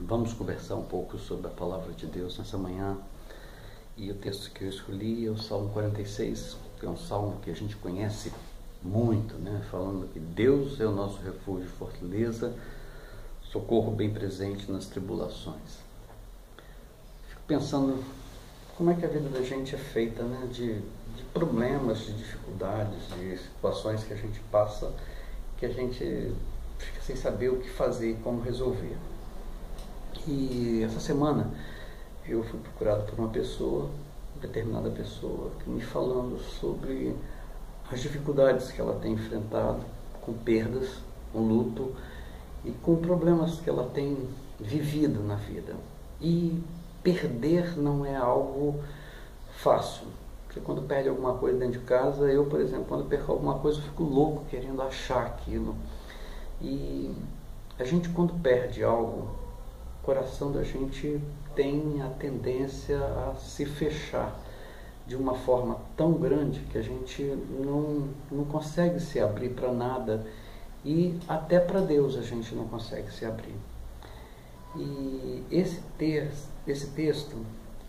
Vamos conversar um pouco sobre a palavra de Deus nessa manhã. E o texto que eu escolhi é o Salmo 46, que é um salmo que a gente conhece muito, né? Falando que Deus é o nosso refúgio, fortaleza, socorro bem presente nas tribulações. Fico pensando como é que a vida da gente é feita, né? De problemas, de dificuldades, de situações que a gente passa, que a gente fica sem saber o que fazer e como resolver. E essa semana eu fui procurado por uma pessoa, determinada pessoa, me falando sobre as dificuldades que ela tem enfrentado com perdas, com luto e com problemas que ela tem vivido na vida. E perder não é algo fácil, porque quando perde alguma coisa dentro de casa, eu, por exemplo, quando perco alguma coisa, eu fico louco querendo achar aquilo. E a gente, quando perde algo, o coração da gente tem a tendência a se fechar de uma forma tão grande que a gente não consegue se abrir para nada, e até para Deus a gente não consegue se abrir. E esse texto,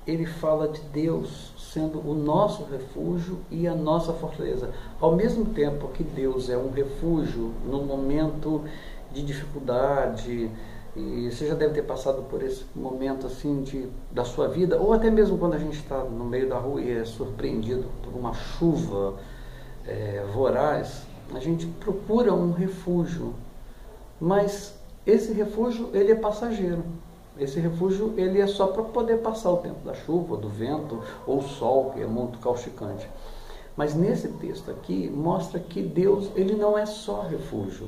ele fala de Deus sendo o nosso refúgio e a nossa fortaleza. Ao mesmo tempo que Deus é um refúgio no momento de dificuldade, e você já deve ter passado por esse momento assim da sua vida, ou até mesmo quando a gente está no meio da rua e é surpreendido por uma chuva voraz, a gente procura um refúgio, mas esse refúgio ele é passageiro. Esse refúgio ele é só para poder passar o tempo da chuva, do vento ou o sol, que é muito causticante. Mas nesse texto aqui mostra que Deus ele não é só refúgio.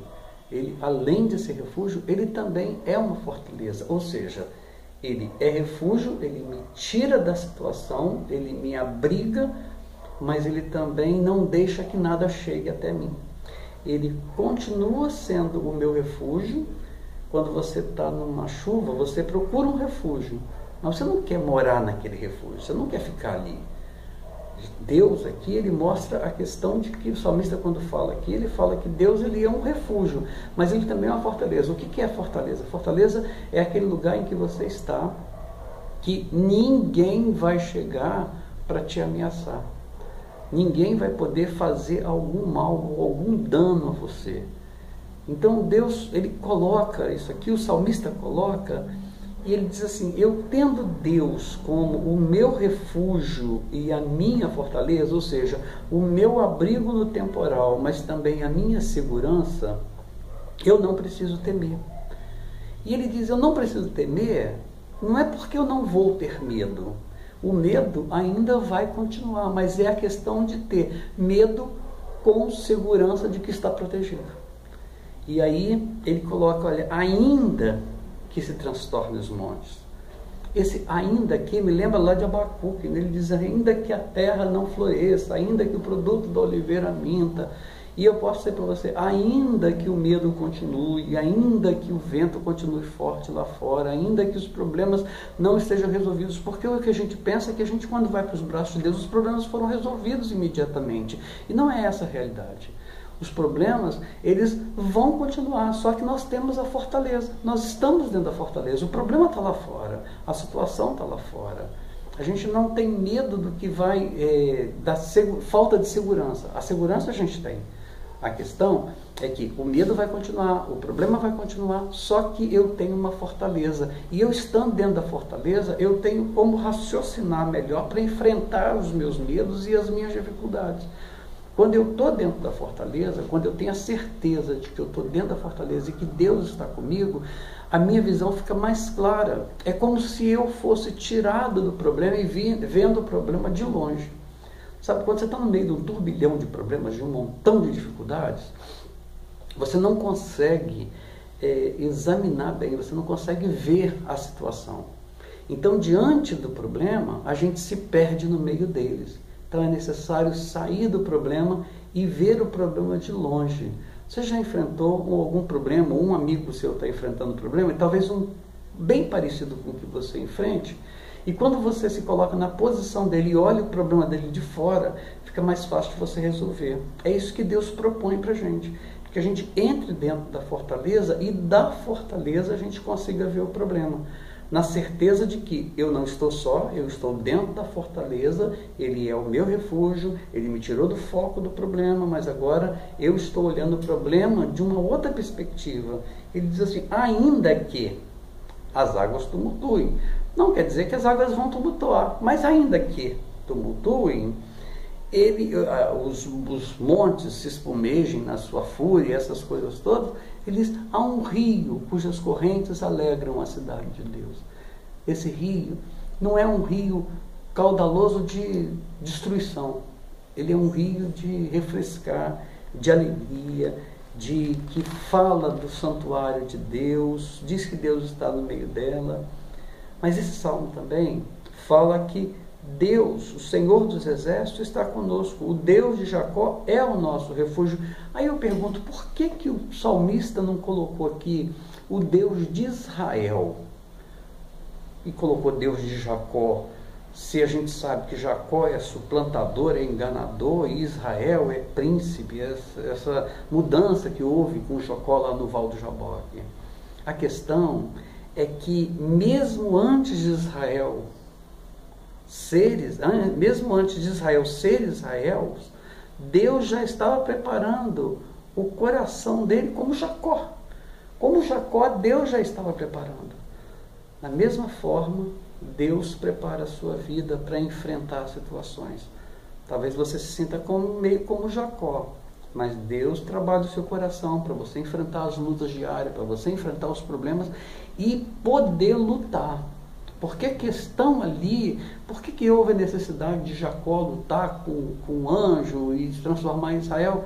Ele, além de ser refúgio, ele também é uma fortaleza, ou seja, ele é refúgio, ele me tira da situação, ele me abriga, mas ele também não deixa que nada chegue até mim. Ele continua sendo o meu refúgio. Quando você está numa chuva, você procura um refúgio, mas você não quer morar naquele refúgio, você não quer ficar ali. Deus aqui, ele mostra a questão de que o salmista, quando fala aqui, ele fala que Deus ele é um refúgio, mas ele também é uma fortaleza. O que é fortaleza? Fortaleza é aquele lugar em que você está, que ninguém vai chegar para te ameaçar. Ninguém vai poder fazer algum mal ou algum dano a você. Então Deus, ele coloca isso aqui, o salmista coloca, e ele diz assim: eu tendo Deus como o meu refúgio e a minha fortaleza, ou seja, o meu abrigo no temporal, mas também a minha segurança, eu não preciso temer. E ele diz: eu não preciso temer, não é porque eu não vou ter medo. O medo ainda vai continuar, mas é a questão de ter medo com segurança de que está protegido. E aí ele coloca, olha, ainda que se transtorne os montes. Esse ainda aqui me lembra lá de Abacuque, ele diz: ainda que a terra não floresça, ainda que o produto da oliveira minta. E eu posso dizer para você, ainda que o medo continue, ainda que o vento continue forte lá fora, ainda que os problemas não estejam resolvidos, porque o que a gente pensa é que a gente, quando vai para os braços de Deus, os problemas foram resolvidos imediatamente. E não é essa a realidade. Os problemas, eles vão continuar, só que nós temos a fortaleza, nós estamos dentro da fortaleza, o problema está lá fora, a situação está lá fora. A gente não tem medo do que vai, da falta de segurança. A segurança a gente tem. A questão é que o medo vai continuar, o problema vai continuar, só que eu tenho uma fortaleza. E eu estando dentro da fortaleza, eu tenho como raciocinar melhor para enfrentar os meus medos e as minhas dificuldades. Quando eu estou dentro da fortaleza, quando eu tenho a certeza de que eu estou dentro da fortaleza e que Deus está comigo, a minha visão fica mais clara. É como se eu fosse tirado do problema e vendo o problema de longe. Sabe, quando você está no meio de um turbilhão de problemas, de um montão de dificuldades, você não consegue examinar bem, você não consegue ver a situação. Então, diante do problema, a gente se perde no meio deles. Então é necessário sair do problema e ver o problema de longe. Você já enfrentou algum problema, um amigo seu está enfrentando um problema, e talvez um bem parecido com o que você enfrente, e quando você se coloca na posição dele e olha o problema dele de fora, fica mais fácil de você resolver. É isso que Deus propõe para a gente, que a gente entre dentro da fortaleza e da fortaleza a gente consiga ver o problema. Na certeza de que eu não estou só, eu estou dentro da fortaleza, ele é o meu refúgio, ele me tirou do foco do problema, mas agora eu estou olhando o problema de uma outra perspectiva. Ele diz assim, ainda que as águas tumultuem. Não quer dizer que as águas vão tumultuar, mas ainda que tumultuem, os montes se espumejem na sua fúria, essas coisas todas, ele diz, há um rio cujas correntes alegram a cidade de Deus. Esse rio não é um rio caudaloso de destruição, ele é um rio de refrescar, de alegria, que fala do santuário de Deus, diz que Deus está no meio dela. Mas esse salmo também fala que Deus, o Senhor dos Exércitos, está conosco. O Deus de Jacó é o nosso refúgio. Aí eu pergunto, por que o salmista não colocou aqui o Deus de Israel e colocou Deus de Jacó, se a gente sabe que Jacó é suplantador, é enganador, e Israel é príncipe, essa mudança que houve com Jacó lá no Val do Jaboque? A questão é que mesmo antes de Israel ser Israel, Deus já estava preparando o coração dele como Jacó. Como Jacó, Deus já estava preparando. Da mesma forma, Deus prepara a sua vida para enfrentar situações. Talvez você se sinta meio como Jacó, mas Deus trabalha o seu coração para você enfrentar as lutas diárias, para você enfrentar os problemas e poder lutar. Porque a questão ali, por que houve a necessidade de Jacó lutar com o anjo e se transformar em Israel?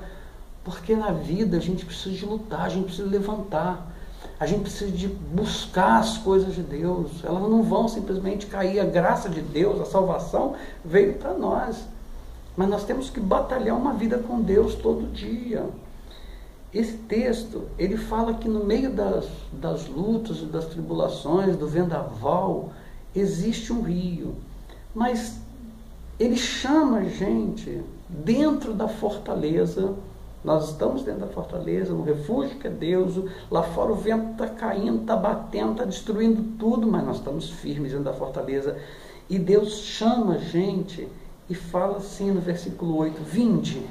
Porque na vida a gente precisa de lutar, a gente precisa levantar, a gente precisa de buscar as coisas de Deus. Elas não vão simplesmente cair, a graça de Deus, a salvação veio para nós. Mas nós temos que batalhar uma vida com Deus todo dia. Esse texto, ele fala que no meio das lutas e das tribulações, do vendaval, existe um rio. Mas ele chama a gente dentro da fortaleza. Nós estamos dentro da fortaleza, no refúgio que é Deus. Lá fora o vento está caindo, está batendo, está destruindo tudo, mas nós estamos firmes dentro da fortaleza. E Deus chama a gente e fala assim no versículo 8, vinde,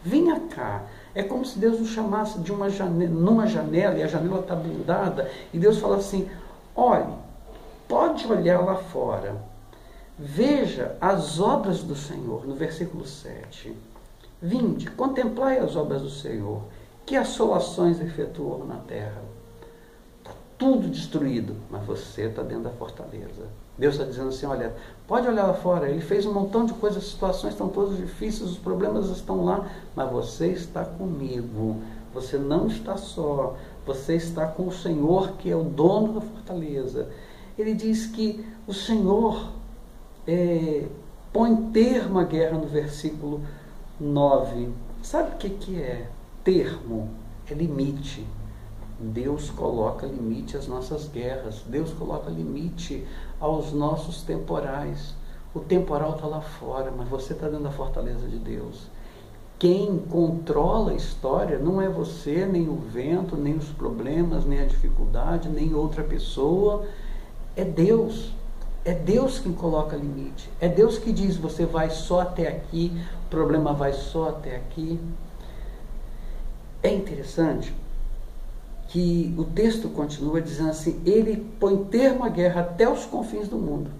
venha cá. É como se Deus nos chamasse de numa janela, e a janela está blindada, e Deus fala assim, olhe, pode olhar lá fora, veja as obras do Senhor, no versículo 7. Vinde, contemplai as obras do Senhor, que assolações efetuou na terra. Está tudo destruído, mas você está dentro da fortaleza. Deus está dizendo assim, olha, pode olhar lá fora, ele fez um montão de coisas, as situações estão todas difíceis, os problemas estão lá, mas você está comigo, você não está só, você está com o Senhor que é o dono da fortaleza. Ele diz que o Senhor põe termo à guerra no versículo 9. Sabe o que é termo? É limite. Deus coloca limite às nossas guerras. Deus coloca limite aos nossos temporais. O temporal está lá fora, mas você está dentro da fortaleza de Deus. Quem controla a história não é você, nem o vento, nem os problemas, nem a dificuldade, nem outra pessoa. É Deus. É Deus quem coloca limite. É Deus que diz, você vai só até aqui, o problema vai só até aqui. É interessante que o texto continua dizendo assim, ele põe termo à guerra até os confins do mundo.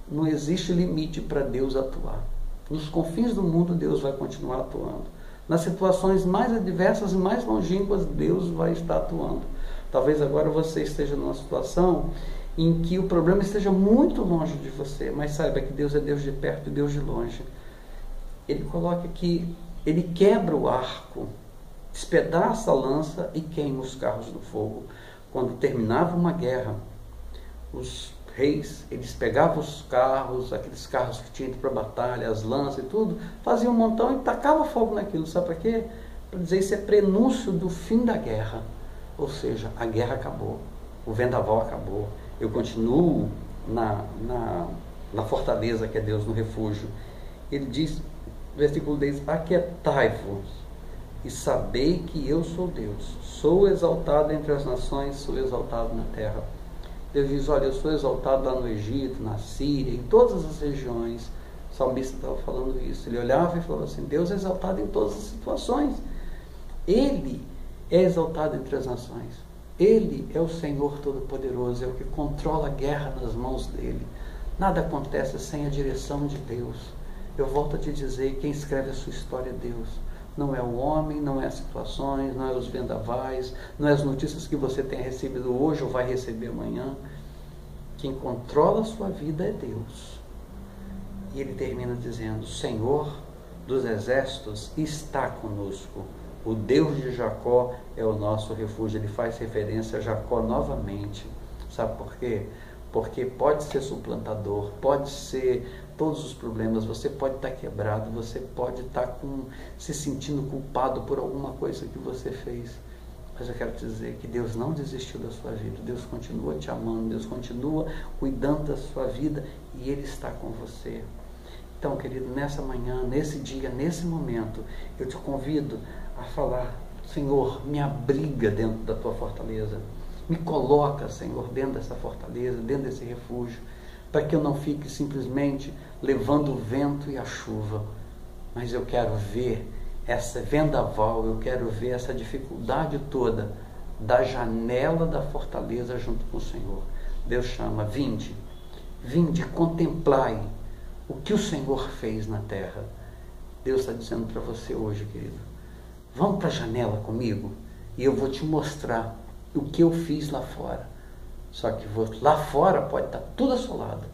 Não existe limite para Deus atuar. Nos confins do mundo, Deus vai continuar atuando. Nas situações mais adversas e mais longínquas, Deus vai estar atuando. Talvez agora você esteja numa situação em que o problema esteja muito longe de você, mas saiba que Deus é Deus de perto e Deus de longe. Ele coloca que ele quebra o arco, despedaça a lança e queima os carros no fogo. Quando terminava uma guerra, os reis, eles pegavam os carros, aqueles carros que tinham ido para a batalha, as lanças e tudo, faziam um montão e tacavam fogo naquilo. Sabe para quê? Para dizer isso é prenúncio do fim da guerra. Ou seja, a guerra acabou, o vendaval acabou. Eu continuo na fortaleza que é Deus, no refúgio. Ele diz, versículo 10, aquietai-vos e sabei que eu sou Deus. Sou exaltado entre as nações, sou exaltado na terra. Deus diz, olha, eu sou exaltado lá no Egito, na Síria, em todas as regiões. O salmista estava falando isso. Ele olhava e falava assim, Deus é exaltado em todas as situações. Ele é exaltado entre as nações. Ele é o Senhor Todo-Poderoso, é o que controla a guerra nas mãos dele. Nada acontece sem a direção de Deus. Eu volto a te dizer, quem escreve a sua história é Deus. Não é o homem, não é as situações, não é os vendavais, não é as notícias que você tenha recebido hoje ou vai receber amanhã. Quem controla a sua vida é Deus. E ele termina dizendo, Senhor dos exércitos está conosco. O Deus de Jacó é o nosso refúgio. Ele faz referência a Jacó novamente. Sabe por quê? Porque pode ser suplantador, pode ser todos os problemas, você pode estar quebrado, você pode estar se sentindo culpado por alguma coisa que você fez. Mas eu quero te dizer que Deus não desistiu da sua vida, Deus continua te amando, Deus continua cuidando da sua vida e Ele está com você. Então, querido, nessa manhã, nesse dia, nesse momento, eu te convido a falar, Senhor, me abriga dentro da tua fortaleza. Me coloca, Senhor, dentro dessa fortaleza, dentro desse refúgio, para que eu não fique simplesmente levando o vento e a chuva, mas eu quero ver essa vendaval, eu quero ver essa dificuldade toda da janela da fortaleza junto com o Senhor. Deus chama, vinde, contemplai o que o Senhor fez na terra. Deus está dizendo para você hoje, querido, vamos para a janela comigo e eu vou te mostrar o que eu fiz lá fora. Só que lá fora pode estar tudo assolado,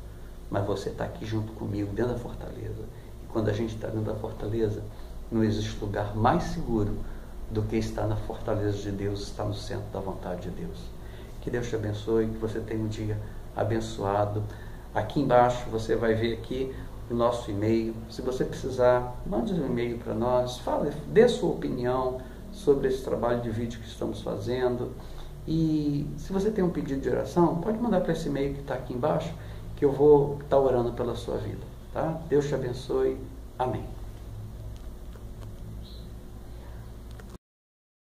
mas você está aqui junto comigo, dentro da fortaleza. E quando a gente está dentro da fortaleza, não existe lugar mais seguro do que estar na fortaleza de Deus, estar no centro da vontade de Deus. Que Deus te abençoe, que você tenha um dia abençoado. Aqui embaixo você vai ver aqui o nosso e-mail. Se você precisar, mande um e-mail para nós, fale, dê sua opinião sobre esse trabalho de vídeo que estamos fazendo. E se você tem um pedido de oração, pode mandar para esse e-mail que está aqui embaixo, que eu vou estar orando pela sua vida. Tá? Deus te abençoe. Amém.